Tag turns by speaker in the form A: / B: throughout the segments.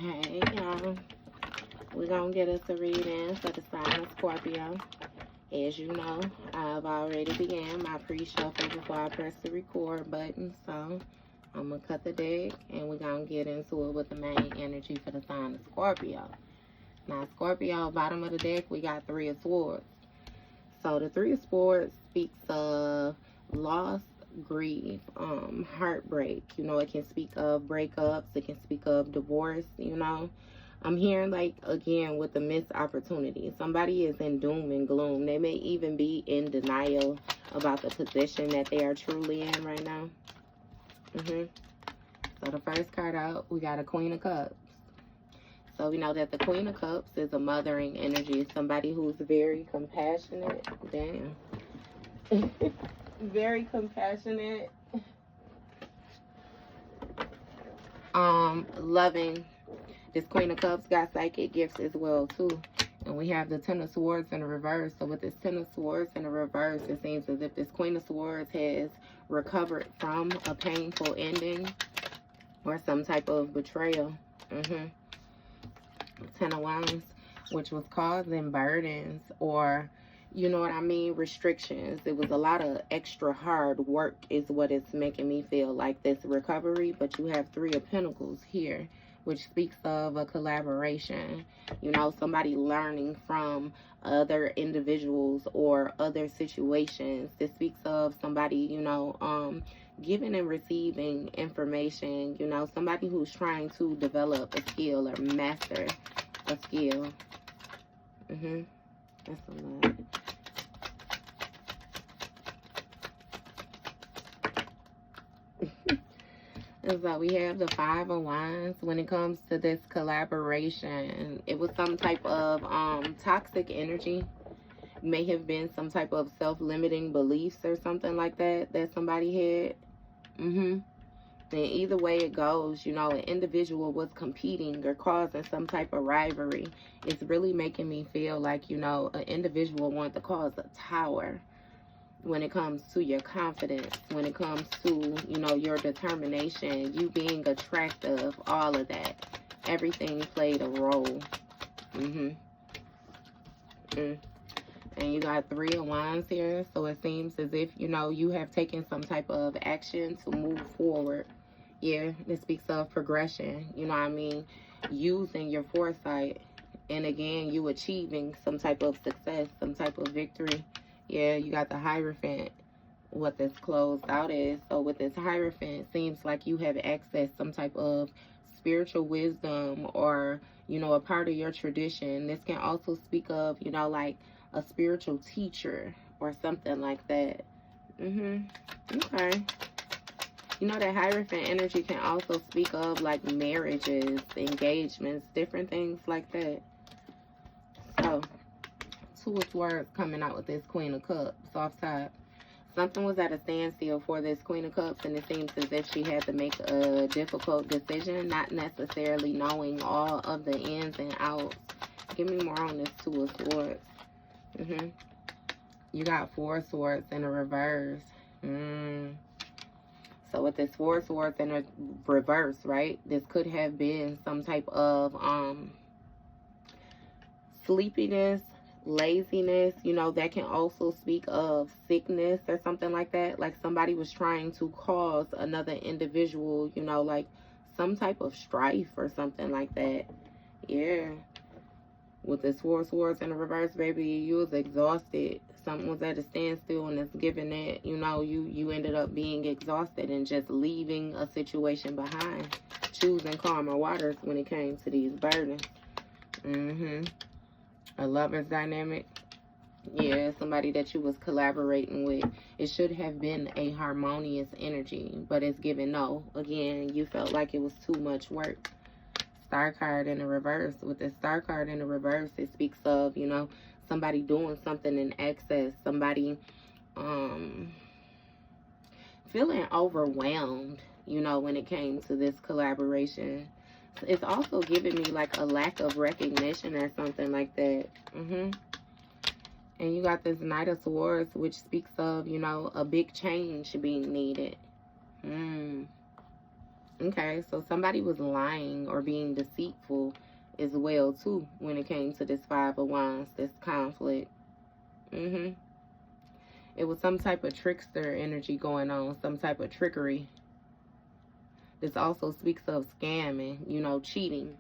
A: Hey, y'all. We're going to get us a reading for the sign of Scorpio. As you know, I've already began my pre-shuffle before I press the record button. So, I'm going to cut the deck and we're going to get into it with the main energy for the sign of Scorpio. Now, Scorpio, bottom of the deck, we got 3 of Swords. So, the 3 of Swords speaks of loss, grief, heartbreak. You know, it can speak of breakups. It can speak of divorce, you know. I'm hearing, like, again, with the missed opportunity. Somebody is in doom and gloom. They may even be in denial about the position that they are truly in right now. So the first card out, we got a Queen of Cups. So we know that the Queen of Cups is a mothering energy. Somebody who's very compassionate. Damn. Very compassionate. Loving. This Queen of Cups got psychic gifts as well, too. And we have the Ten of Swords in the reverse. So with this Ten of Swords in the reverse, it seems as if this Queen of Swords has recovered from a painful ending or some type of betrayal. Ten of Wands, which was causing burdens or, you know what I mean, restrictions. It was a lot of extra hard work is what it's making me feel like, this recovery. But you have 3 of Pentacles here, which speaks of a collaboration. You know, somebody learning from other individuals or other situations. This speaks of somebody, you know, giving and receiving information. You know, somebody who's trying to develop a skill or master a skill. That's a lot. And so we have the 5 of Wands. When it comes to this collaboration, it was some type of toxic energy. May have been some type of self-limiting beliefs or something like that that somebody had. And either way it goes, you know, an individual was competing or causing some type of rivalry. It's really making me feel like, you know, an individual wanted to cause a tower when it comes to your confidence, when it comes to, you know, your determination, you being attractive, all of that. Everything played a role. And you got 3 of Wands here. So it seems as if, you know, you have taken some type of action to move forward. Yeah, this speaks of progression. You know what I mean? Using your foresight. And again, you achieving some type of success, some type of victory. Yeah, you got the Hierophant, what this closed out is. So with this Hierophant, it seems like you have accessed some type of spiritual wisdom or, you know, a part of your tradition. This can also speak of, you know, like a spiritual teacher or something like that. Okay. You know, that Hierophant energy can also speak of like marriages, engagements, different things like that. So 2 of Swords coming out with this Queen of Cups off top. Something was at a standstill for this Queen of Cups, and it seems as if she had to make a difficult decision, not necessarily knowing all of the ins and outs. Give me more on this 2 of Swords. You got 4 of Swords in a reverse. So with this 4 of Swords in a reverse, right, this could have been some type of sleepiness, laziness. You know, that can also speak of sickness or something like that. Like somebody was trying to cause another individual, you know, like some type of strife or something like that. Yeah. With this 4 of Swords in the reverse, baby, you was exhausted. Something was at a standstill, and it's given that, you know, you ended up being exhausted and just leaving a situation behind. Choosing calmer waters when it came to these burdens. A lover's dynamic. Yeah, somebody that you was collaborating with. It should have been a harmonious energy, but it's given no. Again, you felt like it was too much work. Star card in the reverse. With the Star card in the reverse, it speaks of, you know, somebody doing something in excess. Somebody feeling overwhelmed, you know, when it came to this collaboration. It's also giving me like a lack of recognition or something like that. And you got this Knight of Swords, which speaks of, you know, a big change being needed. Okay, so somebody was lying or being deceitful as well, too, when it came to this Five of Wands, this conflict. It was some type of trickster energy going on, some type of trickery. This also speaks of scamming, you know, cheating.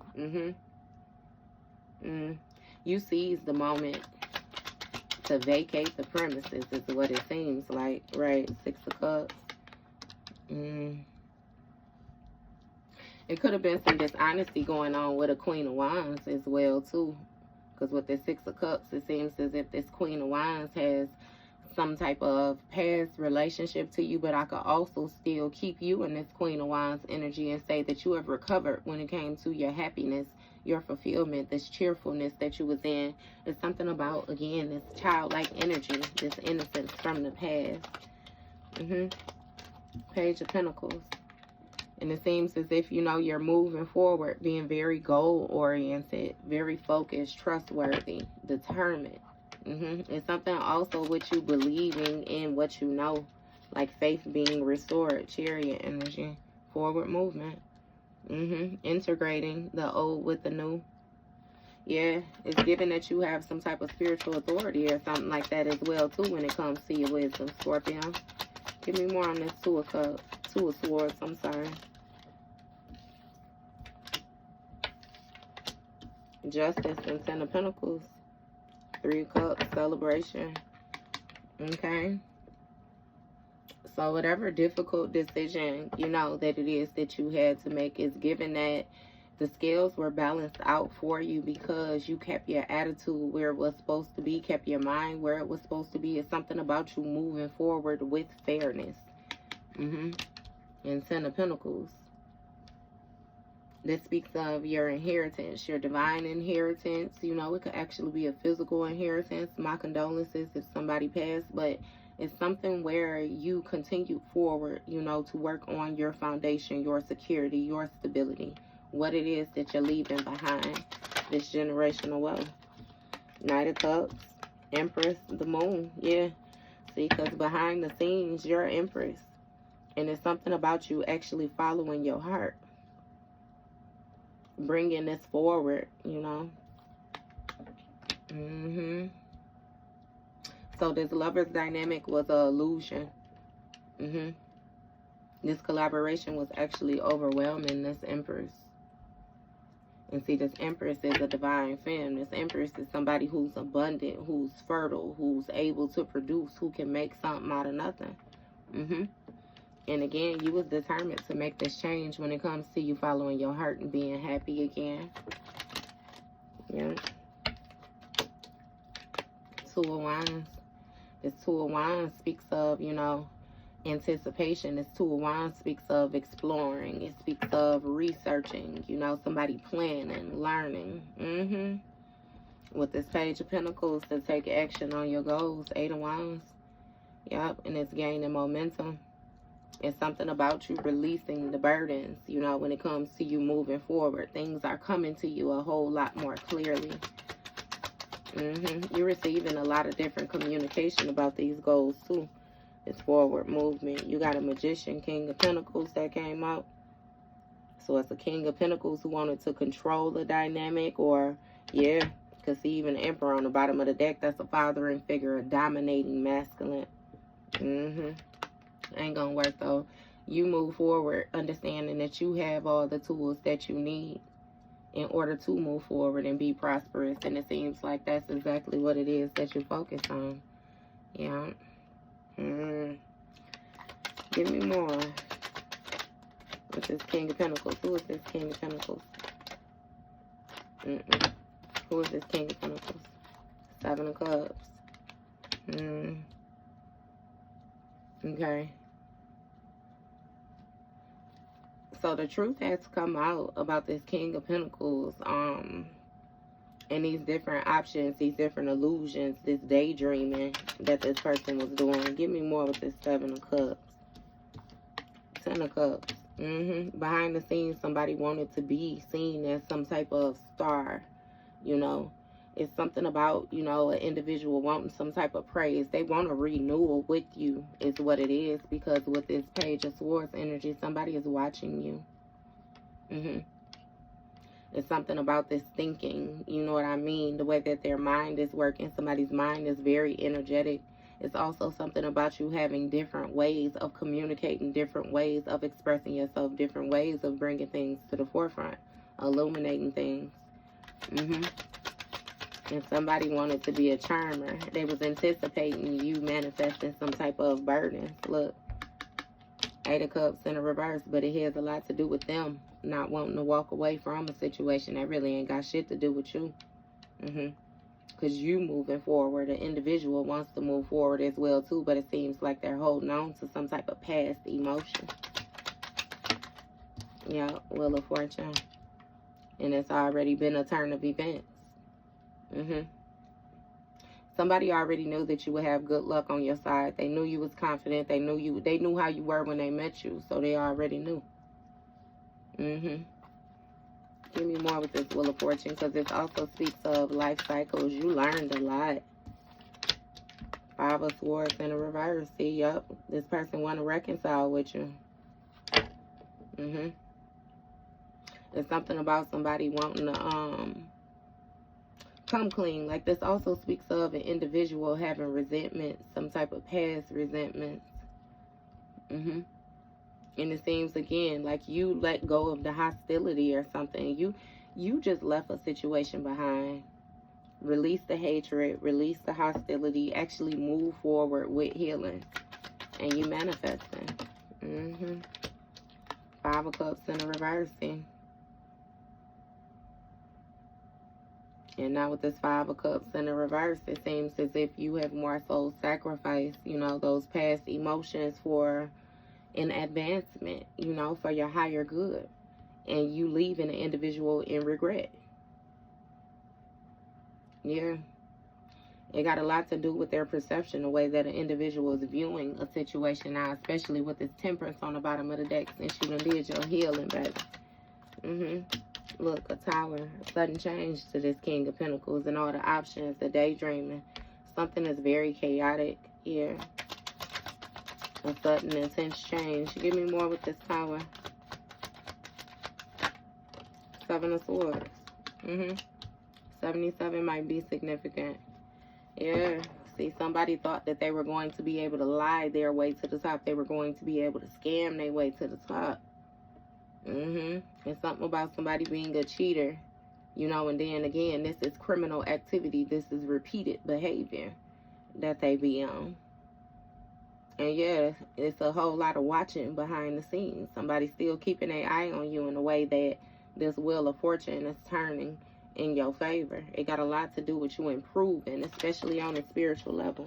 A: You seized the moment to vacate the premises is what it seems like, right? Six of Cups. It could have been some dishonesty going on with a Queen of Wands as well, too. Because with the Six of Cups, it seems as if this Queen of Wands has some type of past relationship to you, but I could also still keep you in this Queen of Wands energy and say that you have recovered when it came to your happiness, your fulfillment, this cheerfulness that you was in. It's something about, again, this childlike energy, this innocence from the past. Page of Pentacles. And it seems as if, you know, you're moving forward, being very goal-oriented, very focused, trustworthy, determined. It's something also with you believing in what you know, like faith being restored, Chariot energy, forward movement. Integrating the old with the new. Yeah, it's given that you have some type of spiritual authority or something like that as well, too, when it comes to your wisdom, Scorpio. Give me more on this Two of Cups, Two of Swords, I'm sorry. Justice and Ten of Pentacles. Three of Cups, celebration. Okay. So whatever difficult decision, you know, that it is that you had to make is given that the scales were balanced out for you because you kept your attitude where it was supposed to be, kept your mind where it was supposed to be. It's something about you moving forward with fairness. And Ten of Pentacles. This speaks of your inheritance, your divine inheritance. You know, it could actually be a physical inheritance. My condolences if somebody passed, but it's something where you continue forward, you know, to work on your foundation, your security, your stability, what it is that you're leaving behind, this generational wealth. Knight of Cups, Empress, the Moon. Yeah, see, because behind the scenes, you're Empress. And it's something about you actually following your heart, bringing this forward, you know. So this lover's dynamic was an illusion. This collaboration was actually overwhelming this Empress. And see, this Empress is a divine femme. This Empress is somebody who's abundant, who's fertile, who's able to produce, who can make something out of nothing. And again, you was determined to make this change when it comes to you following your heart and being happy again. Yeah. Two of Wands. This Two of Wands speaks of, you know, anticipation. This Two of Wands speaks of exploring. It speaks of researching, you know, somebody planning, learning. With this Page of Pentacles, to take action on your goals. Eight of Wands. Yep, and it's gaining momentum. It's something about you releasing the burdens, you know, when it comes to you moving forward. Things are coming to you a whole lot more clearly. You're receiving a lot of different communication about these goals, too. It's forward movement. You got a Magician, King of Pentacles that came out. So it's a King of Pentacles who wanted to control the dynamic, or, yeah, because see, even the Emperor on the bottom of the deck, that's a fathering figure, a dominating masculine. Ain't gonna work though. You move forward understanding that you have all the tools that you need in order to move forward and be prosperous, and it seems like that's exactly what it is that you focus on. Yeah. Give me more with this King of Pentacles. Who is this King of Pentacles? Who is this King of Pentacles? Seven of Cups. Okay. So the truth has come out about this King of Pentacles, and these different options, these different illusions, this daydreaming that this person was doing. Give me more with this Seven of Cups. Ten of Cups. Behind the scenes, somebody wanted to be seen as some type of star, you know. It's something about, you know, an individual wanting some type of praise. They want a renewal with you is what it is, because with this Page of Swords energy, somebody is watching you. It's something about this thinking, you know what I mean? The way that their mind is working. Somebody's mind is very energetic. It's also something about you having different ways of communicating, different ways of expressing yourself, different ways of bringing things to the forefront, illuminating things. And somebody wanted to be a charmer. They was anticipating you manifesting some type of burdens. Look, 8 of Cups in a reverse, but it has a lot to do with them not wanting to walk away from a situation that really ain't got shit to do with you. Because you moving forward, an individual wants to move forward as well too, but it seems like they're holding on to some type of past emotion. Yeah, Wheel of Fortune. And it's already been a turn of events. Somebody already knew that you would have good luck on your side. They knew you was confident. They knew how you were when they met you, so they already knew. Give me more with this Wheel of Fortune, because it also speaks of life cycles. You learned a lot. 5 of Swords in a reverse. See, yup, this person want to reconcile with you. There's something about somebody wanting to come clean. Like, this also speaks of an individual having resentment, some type of past resentments. And it seems, again, like you let go of the hostility or something. You just left a situation behind. Release the hatred, release the hostility, actually move forward with healing. And you manifesting. 5 of Cups in a reversing. And now with this 5 of Cups in the reverse, it seems as if you have more so sacrificed, you know, those past emotions for an advancement, you know, for your higher good. And you leaving an individual in regret. Yeah. It got a lot to do with their perception, the way that an individual is viewing a situation now, especially with this Temperance on the bottom of the deck, since you done did your healing, baby. Look, a Tower, a sudden change to this King of Pentacles and all the options, the daydreaming. Something is very chaotic here. A sudden intense change. Give me more with this Tower. 7 of Swords. 77 might be significant. Yeah. See, somebody thought that they were going to be able to lie their way to the top. They were going to be able to scam their way to the top. It's something about somebody being a cheater, you know, and then again, this is criminal activity. This is repeated behavior that they be on. And yeah, it's a whole lot of watching behind the scenes. Somebody still keeping their eye on you in a way that this Wheel of Fortune is turning in your favor. It got a lot to do with you improving, especially on a spiritual level.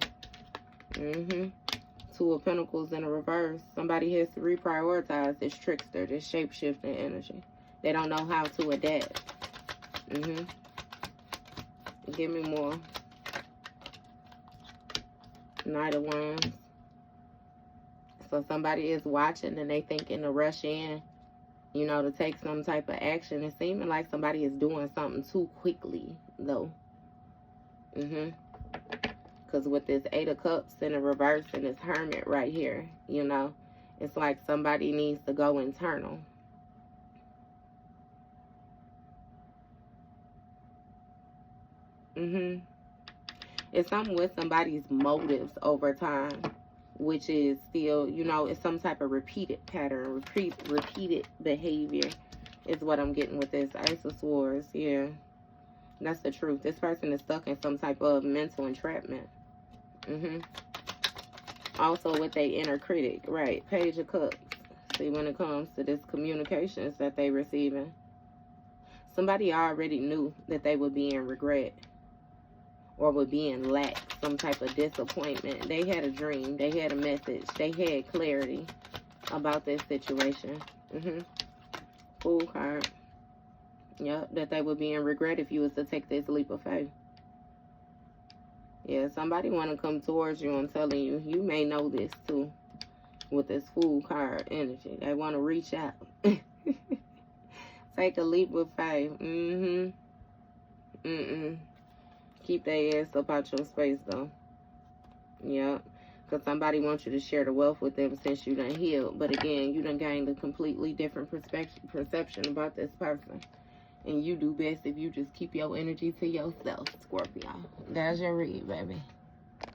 A: 2 of Pentacles in a reverse. Somebody has to reprioritize this trickster, this shape-shifting energy. They don't know how to adapt. Give me more. Knight of Wands. So somebody is watching and they thinking to rush in, you know, to take some type of action. It's seeming like somebody is doing something too quickly, though. Because with this 8 of Cups in a reverse and this Hermit right here, you know, it's like somebody needs to go internal. It's something with somebody's motives over time, which is still, you know, it's some type of repeated pattern, repeated behavior is what I'm getting with this Ace of Swords. Yeah, that's the truth. This person is stuck in some type of mental entrapment. Also with their inner critic, right? Page of Cups. See, when it comes to this communications that they receiving, somebody already knew that they would be in regret or would be in lack, some type of disappointment. They had a dream. They had a message. They had clarity about this situation. Fool card. Yep, that they would be in regret if you was to take this leap of faith. Yeah, somebody want to come towards you. I'm telling you, you may know this too with this Fool card energy. They want to reach out. Take a leap of faith. Keep their ass up out your space, though. Yep. because somebody wants you to share the wealth with them since you done healed. But again, you done gained a completely different perception about this person. And you do best if you just keep your energy to yourself, Scorpio. That's your read, baby.